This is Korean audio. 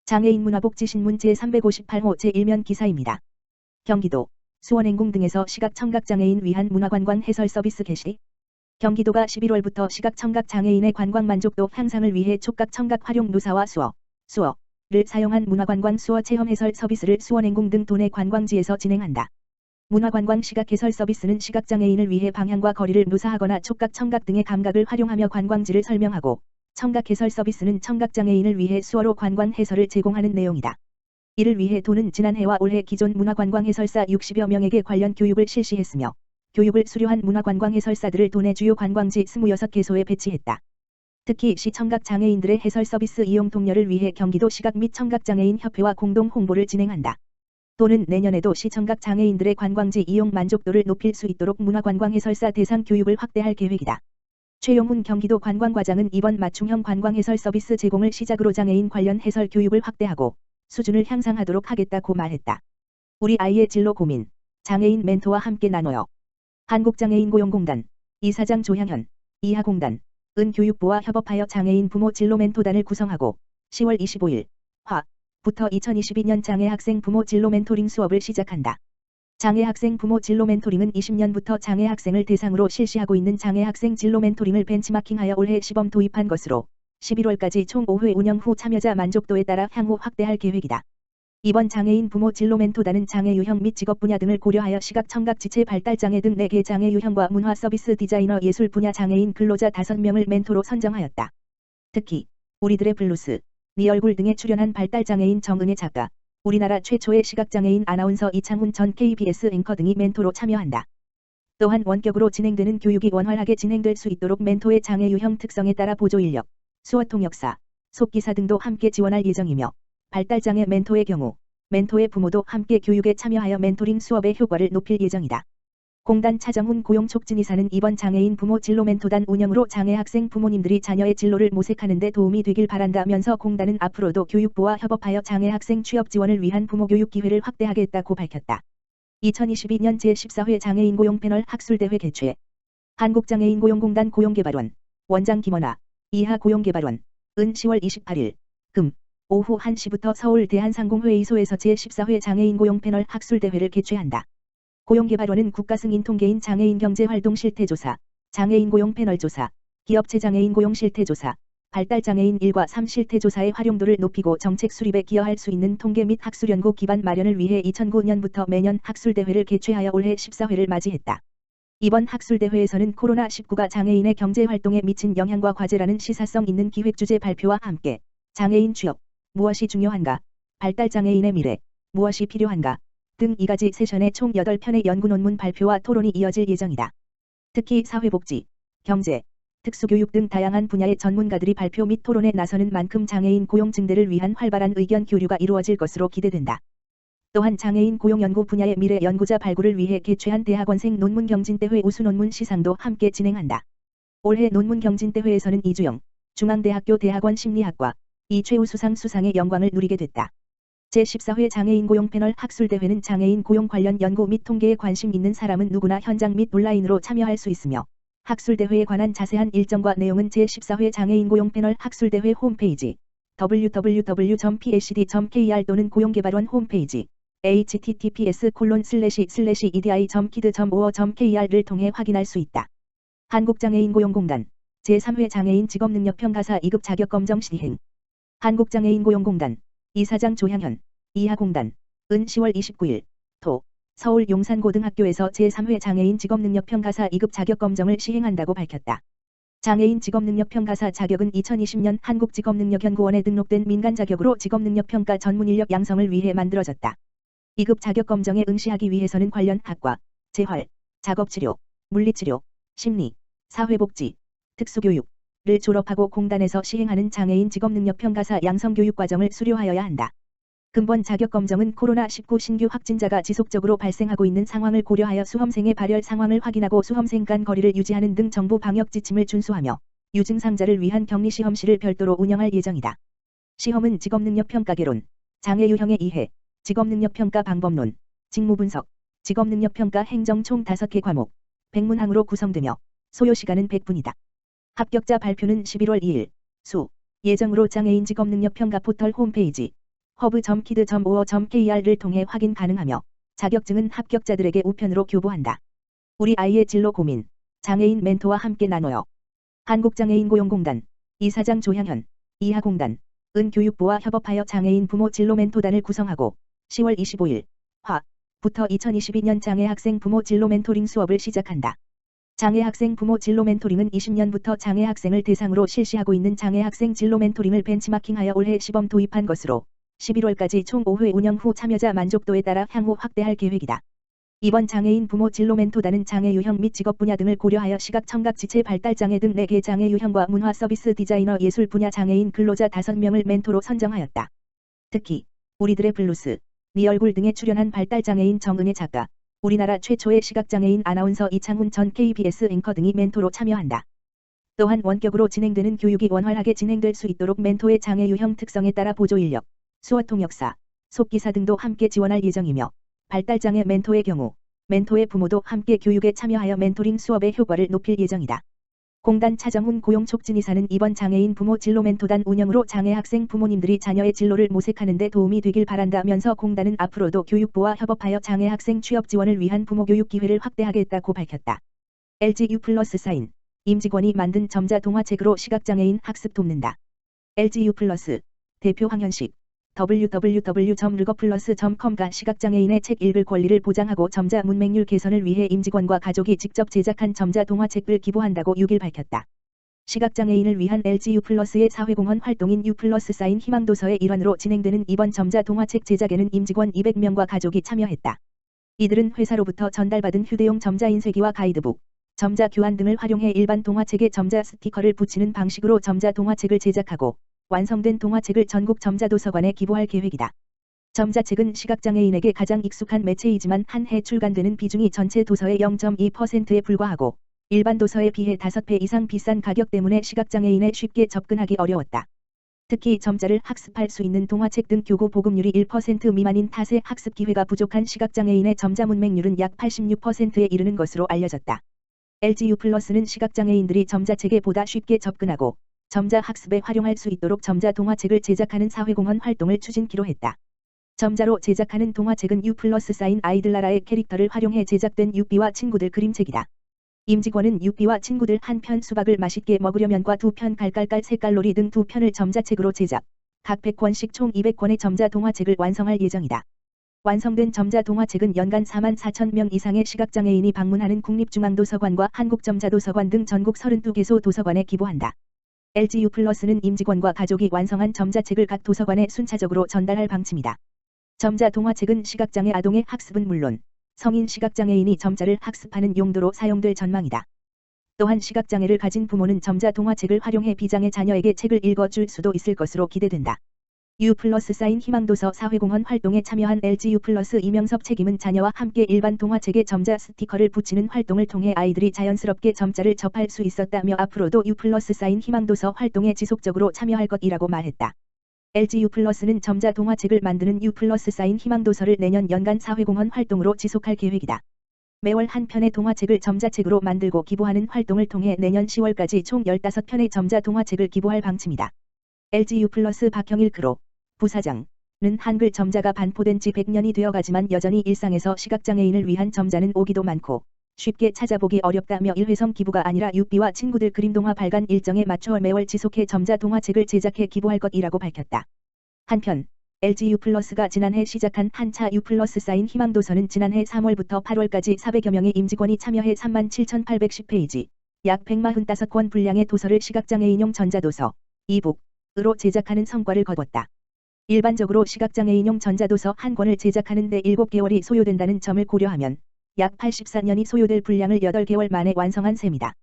장애인 문화복지신문 제358호 제1면 기사입니다. 경기도, 수원행궁 등에서 시각청각장애인 위한 문화관광 해설 서비스 개시. 경기도가 11월부터 시각청각장애인의 관광 만족도 향상을 위해 촉각청각 활용 누사와 수어를 사용한 문화관광 수어 체험 해설 서비스를 수원행궁 등 도내 관광지에서 진행한다. 문화관광 시각 해설 서비스는 시각장애인을 위해 방향과 거리를 누사하거나 촉각청각 등의 감각을 활용하며 관광지를 설명하고, 청각 해설 서비스는 청각장애인을 위해 수어로 관광 해설을 제공하는 내용이다. 이를 위해 도는 지난해와 올해 기존 문화관광 해설사 60여 명에게 관련 교육을 실시했으며, 교육을 수료한 문화관광 해설사들을 도내 주요 관광지 26개소에 배치했다. 특히 시청각장애인들의 해설 서비스 이용 독려를 위해 경기도 시각 및 청각장애인 협회와 공동 홍보를 진행한다. 도는 내년에도 시청각장애인들의 관광지 이용 만족도를 높일 수 있도록 문화관광 해설사 대상 교육을 확대할 계획이다. 최용훈 경기도 관광과장은 이번 맞춤형 관광 해설 서비스 제공을 시작으로 장애인 관련 해설 교육을 확대하고 수준을 향상하도록 하겠다고 말했다. 우리 아이의 진로 고민, 장애인 멘토와 함께 나눠요. 한국장애인고용공단, 이사장 조향현, 이하공단, 은교육부와 협업하여 장애인 부모 진로 멘토단을 구성하고 10월 25일 부터 2022년 장애학생 부모 진로 멘토링 수업을 시작한다. 장애학생 부모 진로 멘토링은 20년부터 장애학생을 대상으로 실시하고 있는 장애학생 진로 멘토링을 벤치마킹하여 올해 시범 도입한 것으로 11월까지 총 5회 운영 후 참여자 만족도에 따라 향후 확대할 계획이다. 이번 장애인 부모 진로 멘토단은 장애 유형 및 직업 분야 등을 고려하여 시각, 청각, 지체, 발달 장애 등 4개 장애 유형과 문화 서비스 디자이너 예술 분야 장애인 근로자 5명을 멘토로 선정하였다. 특히 우리들의 블루스, 네 얼굴 등에 출연한 발달 장애인 정은혜 작가, 우리나라 최초의 시각장애인 아나운서 이창훈 전 KBS 앵커 등이 멘토로 참여한다. 또한 원격으로 진행되는 교육이 원활하게 진행될 수 있도록 멘토의 장애 유형 특성에 따라 보조 인력, 수어 통역사, 속기사 등도 함께 지원할 예정이며, 발달장애 멘토의 경우 멘토의 부모도 함께 교육에 참여하여 멘토링 수업의 효과를 높일 예정이다. 공단 차정훈 고용촉진이사는 이번 장애인 부모 진로 멘토단 운영으로 장애학생 부모님들이 자녀의 진로를 모색하는 데 도움이 되길 바란다면서 공단은 앞으로도 교육부와 협업하여 장애학생 취업 지원을 위한 부모교육 기회를 확대하겠다고 밝혔다. 2022년 제14회 장애인 고용 패널 학술대회 개최. 한국장애인고용공단 고용개발원, 원장 김원아, 이하 고용개발원, 은 10월 28일, 금, 오후 1시부터 서울 대한상공회의소에서 제14회 장애인 고용 패널 학술대회를 개최한다. 고용개발원은 국가승인 통계인 장애인 경제활동 실태조사, 장애인 고용 패널 조사, 기업체 장애인 고용 실태조사, 발달장애인 1과 3 실태조사의 활용도를 높이고 정책 수립에 기여할 수 있는 통계 및 학술연구 기반 마련을 위해 2009년부터 매년 학술대회를 개최하여 올해 14회를 맞이했다. 이번 학술대회에서는 코로나19가 장애인의 경제활동에 미친 영향과 과제라는 시사성 있는 기획주제 발표와 함께 장애인 취업, 무엇이 중요한가, 발달장애인의 미래, 무엇이 필요한가 등 2가지 세션의 총 8편의 연구논문 발표와 토론이 이어질 예정이다. 특히 사회복지, 경제, 특수교육 등 다양한 분야의 전문가들이 발표 및 토론에 나서는 만큼 장애인 고용 증대를 위한 활발한 의견 교류가 이루어질 것으로 기대된다. 또한 장애인 고용 연구 분야의 미래 연구자 발굴을 위해 개최한 대학원생 논문 경진대회 우수 논문 시상도 함께 진행한다. 올해 논문 경진대회에서는 이주영, 중앙대학교 대학원 심리학과, 이최우 수상의 영광을 누리게 됐다. 제14회 장애인 고용 패널 학술대회는 장애인 고용 관련 연구 및 통계에 관심 있는 사람은 누구나 현장 및 온라인으로 참여할 수 있으며, 학술대회에 관한 자세한 일정과 내용은 제14회 장애인 고용 패널 학술대회 홈페이지 www.psd.kr 또는 고용개발원 홈페이지 https://edi.kid.or.kr를 통해 확인할 수 있다. 한국장애인고용공단 제3회 장애인 직업능력평가사 2급 자격검정 시행. 한국장애인고용공단 이사장 조향현, 이하공단, 은 10월 29일, 서울 용산고등학교에서 제3회 장애인 직업능력평가사 2급 자격검정을 시행한다고 밝혔다. 장애인 직업능력평가사 자격은 2020년 한국직업능력연구원에 등록된 민간 자격으로 직업능력평가 전문인력 양성을 위해 만들어졌다. 2급 자격검정에 응시하기 위해서는 관련 학과, 재활, 작업치료, 물리치료, 심리, 사회복지, 특수교육을 졸업하고 공단에서 시행하는 장애인 직업능력평가사 양성교육과정을 수료하여야 한다. 근본 자격검정은 코로나19 신규 확진자가 지속적으로 발생하고 있는 상황을 고려하여 수험생의 발열 상황을 확인하고 수험생 간 거리를 유지하는 등 정부 방역 지침을 준수하며 유증상자를 위한 격리시험실을 별도로 운영할 예정이다. 시험은 직업능력평가개론, 장애 유형의 이해, 직업능력평가 방법론, 직무분석, 직업능력평가 행정 총 5개 과목, 100문항으로 구성되며 소요시간은 100분이다. 합격자 발표는 11월 2일, 예정으로 장애인 직업능력평가 포털 홈페이지 hub.kid.or.kr를 통해 확인 가능하며 자격증은 합격자들에게 우편으로 교부한다. 우리 아이의 진로 고민, 장애인 멘토와 함께 나눠요. 한국장애인고용공단, 이사장 조향현, 이하공단, 은교육부와 협업하여 장애인 부모 진로 멘토단을 구성하고 10월 25일 화부터 2022년 장애학생 부모 진로 멘토링 수업을 시작한다. 장애학생 부모 진로 멘토링은 20년부터 장애학생을 대상으로 실시하고 있는 장애학생 진로 멘토링을 벤치마킹하여 올해 시범 도입한 것으로 11월까지 총 5회 운영 후 참여자 만족도에 따라 향후 확대할 계획이다. 이번 장애인 부모 진로 멘토단은 장애 유형 및 직업 분야 등을 고려하여 시각 청각 지체 발달 장애 등 4개 장애 유형과 문화 서비스 디자이너 예술 분야 장애인 근로자 5명을 멘토로 선정하였다. 특히 우리들의 블루스, 네 얼굴 등에 출연한 발달 장애인 정은혜 작가, 우리나라 최초의 시각장애인 아나운서 이창훈 전 KBS 앵커 등이 멘토로 참여한다. 또한 원격으로 진행되는 교육이 원활하게 진행될 수 있도록 멘토의 장애 유형 특성에 따라 보조 인력, 수어 통역사, 속기사 등도 함께 지원할 예정이며 발달장애 멘토의 경우 멘토의 부모도 함께 교육에 참여하여 멘토링 수업의 효과를 높일 예정이다. 공단 차정훈 고용촉진이사는 이번 장애인 부모 진로 멘토단 운영으로 장애 학생 부모님들이 자녀의 진로를 모색하는 데 도움이 되길 바란다면서 공단은 앞으로도 교육부와 협업하여 장애 학생 취업 지원을 위한 부모 교육 기회를 확대하겠다고 밝혔다. LGU+ 사인, 임직원이 만든 점자 동화책으로 시각장애인 학습 돕는다. LGU+ 대표 황현식 www.르거플러스.com가 시각장애인의 책 읽을 권리를 보장하고 점자 문맹률 개선을 위해 임직원과 가족이 직접 제작한 점자 동화책을 기부한다고 6일 밝혔다. 시각장애인을 위한 LGU+의 사회공헌 활동인 U+ 사인 희망도서의 일환으로 진행되는 이번 점자 동화책 제작에는 임직원 200명과 가족이 참여했다. 이들은 회사로부터 전달받은 휴대용 점자 인쇄기와 가이드북, 점자 교환 등을 활용해 일반 동화책에 점자 스티커를 붙이는 방식으로 점자 동화책을 제작하고 완성된 동화책을 전국 점자도서관에 기부할 계획이다. 점자책은 시각장애인에게 가장 익숙한 매체이지만 한 해 출간되는 비중이 전체 도서의 0.2%에 불과하고 일반 도서에 비해 5배 이상 비싼 가격 때문에 시각장애인에 쉽게 접근하기 어려웠다. 특히 점자를 학습할 수 있는 동화책 등 교고 보급률이 1% 미만인 탓에 학습 기회가 부족한 시각장애인의 점자 문맹률은 약 86%에 이르는 것으로 알려졌다. LGU+는 시각장애인들이 점자책에 보다 쉽게 접근하고 점자 학습에 활용할 수 있도록 점자 동화책을 제작하는 사회공헌 활동을 추진키로 했다. 점자로 제작하는 동화책은 U+ 사인 아이들 나라의 캐릭터를 활용해 제작된 유비와 친구들 그림책이다. 임직원은 유비와 친구들 한 편 수박을 맛있게 먹으려면과 2편 갈깔깔 색깔놀이 등 2편을 점자책으로 제작, 각 100권씩 총 200권의 점자 동화책을 완성할 예정이다. 완성된 점자 동화책은 연간 44,000명 이상의 시각장애인이 방문하는 국립중앙도서관과 한국점자도서관 등 전국 32개소 도서관에 기부한다. LGU+는 임직원과 가족이 완성한 점자책을 각 도서관에 순차적으로 전달할 방침이다. 점자 동화책은 시각장애 아동의 학습은 물론 성인 시각장애인이 점자를 학습하는 용도로 사용될 전망이다. 또한 시각장애를 가진 부모는 점자 동화책을 활용해 비장애 자녀에게 책을 읽어줄 수도 있을 것으로 기대된다. U+ 사인 희망도서 사회공헌 활동에 참여한 LGU+ 이명섭 책임은 자녀와 함께 일반 동화책에 점자 스티커를 붙이는 활동을 통해 아이들이 자연스럽게 점자를 접할 수 있었다며 앞으로도 U+ 사인 희망도서 활동에 지속적으로 참여할 것이라고 말했다. LGU+는 점자 동화책을 만드는 U+ 사인 희망도서를 내년 연간 사회공헌 활동으로 지속할 계획이다. 매월 한 편의 동화책을 점자책으로 만들고 기부하는 활동을 통해 내년 10월까지 총 15편의 점자 동화책을 기부할 방침이다. LGU+ 박형일 크로 부사장은 한글 점자가 반포된 지 100년이 되어가지만 여전히 일상에서 시각장애인을 위한 점자는 오기도 많고 쉽게 찾아보기 어렵다며 일회성 기부가 아니라 유비와 친구들 그림동화 발간 일정에 맞춰 매월 지속해 점자 동화책을 제작해 기부할 것이라고 밝혔다. 한편 LGU+가 지난해 시작한 한차 U+ 사인 희망도서는 지난해 3월부터 8월까지 400여 명의 임직원이 참여해 37,810페이지, 약 145권 분량의 도서를 시각장애인용 전자도서, 이북으로 제작하는 성과를 거뒀다. 일반적으로 시각장애인용 전자도서 한 권을 제작하는 데 7개월이 소요된다는 점을 고려하면 약 84년이 소요될 분량을 8개월 만에 완성한 셈이다.